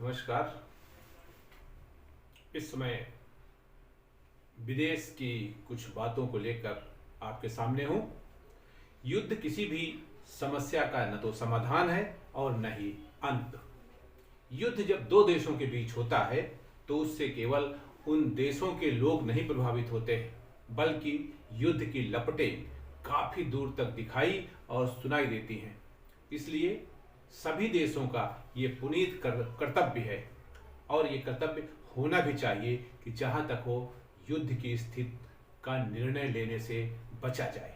नमस्कार। इस समय विदेश की कुछ बातों को लेकर आपके सामने हूँ। युद्ध किसी भी समस्या का न तो समाधान है और न ही अंत। युद्ध जब दो देशों के बीच होता है तो उससे केवल उन देशों के लोग नहीं प्रभावित होते हैं, बल्कि युद्ध की लपटें काफी दूर तक दिखाई और सुनाई देती हैं। इसलिए सभी देशों का ये पुनीत कर्तव्य है और ये कर्तव्य होना भी चाहिए कि जहाँ तक हो युद्ध की स्थिति का निर्णय लेने से बचा जाए।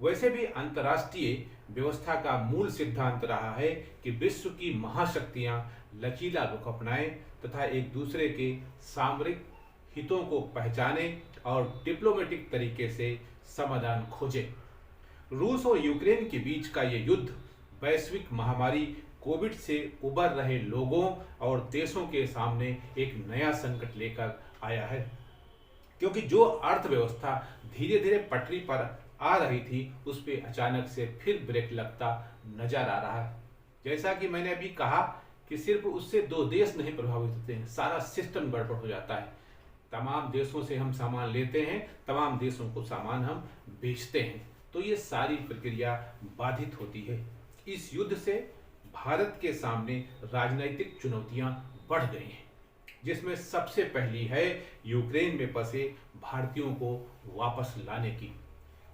वैसे भी अंतर्राष्ट्रीय व्यवस्था का मूल सिद्धांत रहा है कि विश्व की महाशक्तियां लचीला रुख अपनाएं तथा एक दूसरे के सामरिक हितों को पहचाने और डिप्लोमेटिक तरीके से समाधान खोजें। रूस और यूक्रेन के बीच का ये युद्ध वैश्विक महामारी कोविड से उबर रहे लोगों और देशों के सामने एक नया संकट लेकर आया है, क्योंकि जो अर्थव्यवस्था धीरे धीरे पटरी पर आ रही थी उस पर अचानक से फिर ब्रेक लगता नजर आ रहा है। जैसा कि मैंने अभी कहा कि सिर्फ उससे दो देश नहीं प्रभावित होते हैं, सारा सिस्टम गड़बड़ हो जाता है। तमाम देशों से हम सामान लेते हैं, तमाम देशों को सामान हम बेचते हैं, तो ये सारी प्रक्रिया बाधित होती है। इस युद्ध से भारत के सामने राजनीतिक चुनौतियां बढ़ गई हैं, जिसमें सबसे पहली है यूक्रेन में फंसे भारतीयों को वापस लाने की।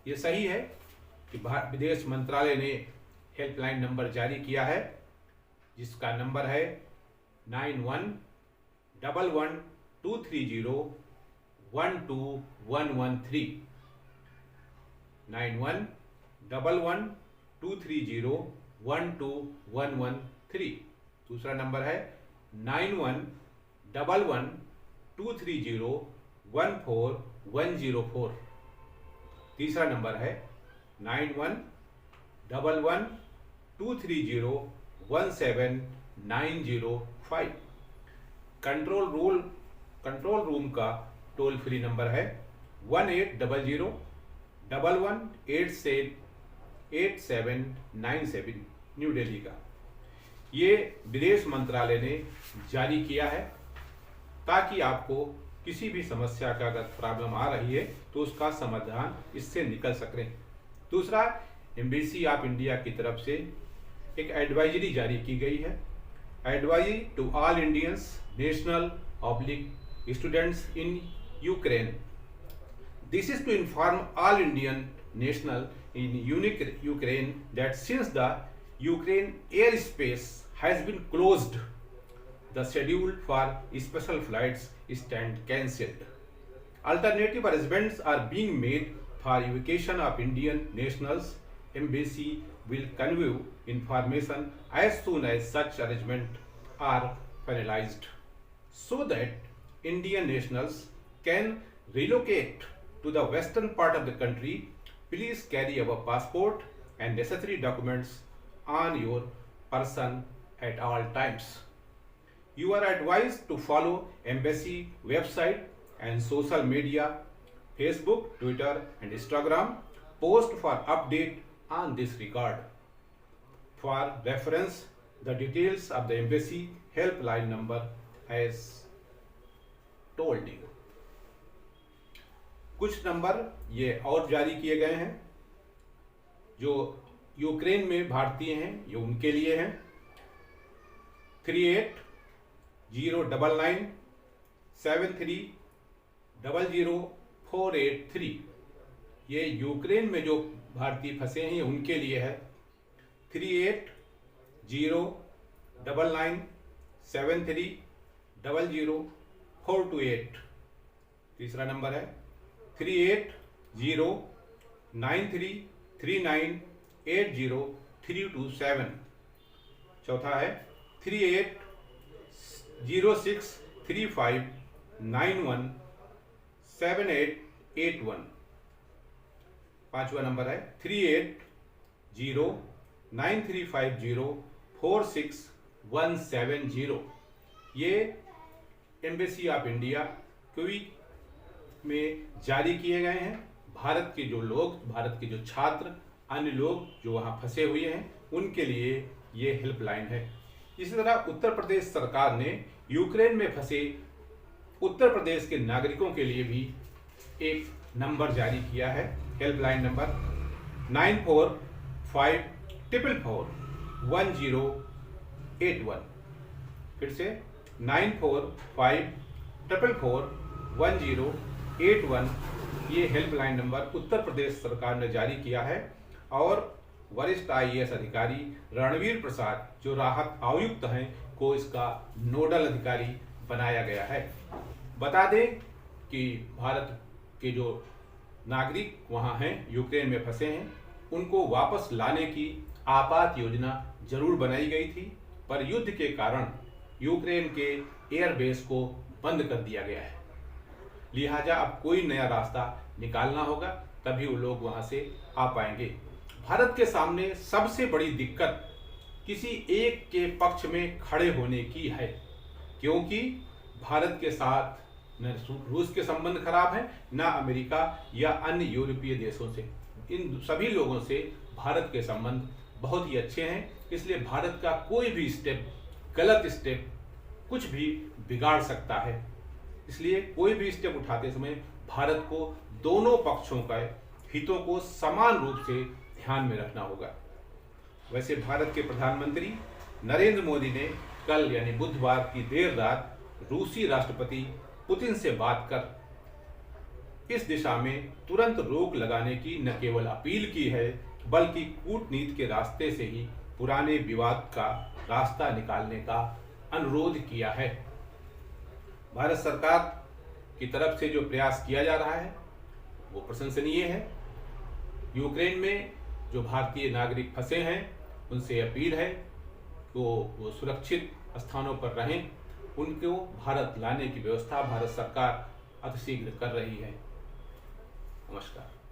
ये सही है कि विदेश मंत्रालय ने हेल्पलाइन नंबर जारी किया है, जिसका नंबर है 911123012113 911123012113। दूसरा नंबर है 911123014104। तीसरा नंबर है 911123017905। कंट्रोल रूम का टोल फ्री नंबर है 1800-1187-8797 न्यू दिल्ली का। ये विदेश मंत्रालय ने जारी किया है ताकि आपको किसी भी समस्या का अगर प्रॉब्लम आ रही है तो उसका समाधान इससे निकल सके। दूसरा, एम्बेसी ऑफ इंडिया की तरफ से एक एडवाइजरी जारी की गई है। Advisory to all Indians national oblique students in Ukraine. This is to inform all Indian national in Ukraine that since the Ukraine airspace has been closed, the schedule for special flights stand cancelled. Alternative arrangements are being made for evacuation of Indian nationals. Embassy will convey information as soon as such arrangements are finalized, so that Indian nationals can relocate to the western part of the country. Please carry our passport and necessary documents on your person at all times. You are advised to follow embassy website and social media, Facebook, Twitter and Instagram post for update on this regard. For reference, the details of the embassy helpline number as told you. कुछ number ये और जारी किए गए हैं जो Ukraine में भारतीय हैं, ये उनके लिए हैं। 380973000483 ये यूक्रेन में जो भारतीय फंसे हैं ये उनके लिए है। 380973000428। तीसरा नंबर है 380933980327। चौथा है 380635917881। पांचवा नंबर है 380935046170। ये एम्बेसी ऑफ इंडिया क्विक में जारी किए गए हैं। भारत के जो लोग, भारत के जो छात्र, अन्य लोग जो वहाँ फंसे हुए हैं उनके लिए ये हेल्पलाइन है। इसी तरह उत्तर प्रदेश सरकार ने यूक्रेन में फंसे उत्तर प्रदेश के नागरिकों के लिए भी एक नंबर जारी किया है, हेल्पलाइन नंबर 9454441081। फिर से 9454441081 ये हेल्पलाइन नंबर उत्तर प्रदेश सरकार ने जारी किया है। और वरिष्ठ IAS अधिकारी रणवीर प्रसाद जो राहत आयुक्त हैं को इसका नोडल अधिकारी बनाया गया है। बता दें कि भारत के जो नागरिक वहां हैं, यूक्रेन में फंसे हैं, उनको वापस लाने की आपात योजना जरूर बनाई गई थी, पर युद्ध के कारण यूक्रेन के एयरबेस को बंद कर दिया गया है। लिहाजा अब कोई नया रास्ता निकालना होगा, तभी वो लोग वहां से आ पाएंगे। भारत के सामने सबसे बड़ी दिक्कत किसी एक के पक्ष में खड़े होने की है, क्योंकि भारत के साथ न रूस के संबंध खराब हैं, न अमेरिका या अन्य यूरोपीय देशों से। इन सभी लोगों से भारत के संबंध बहुत ही अच्छे हैं। इसलिए भारत का कोई भी स्टेप, गलत स्टेप कुछ भी बिगाड़ सकता है। इसलिए कोई भी स्टेप उठाते समय भारत को दोनों पक्षों का हितों को समान रूप से ध्यान में रखना होगा। वैसे भारत के प्रधानमंत्री नरेंद्र मोदी ने कल यानी बुधवार की देर रात रूसी राष्ट्रपति पुतिन से बात कर इस दिशा में तुरंत रोक लगाने की न केवल अपील की है, बल्कि कूटनीति के रास्ते से ही पुराने विवाद का रास्ता निकालने का अनुरोध किया है। भारत सरकार की तरफ से जो प्रयास किया जा रहा है वो प्रशंसनीय है। यूक्रेन में जो भारतीय नागरिक फंसे हैं उनसे अपील है कि वो सुरक्षित स्थानों पर रहें। उनको भारत लाने की व्यवस्था भारत सरकार अतिशीघ्र कर रही है। नमस्कार।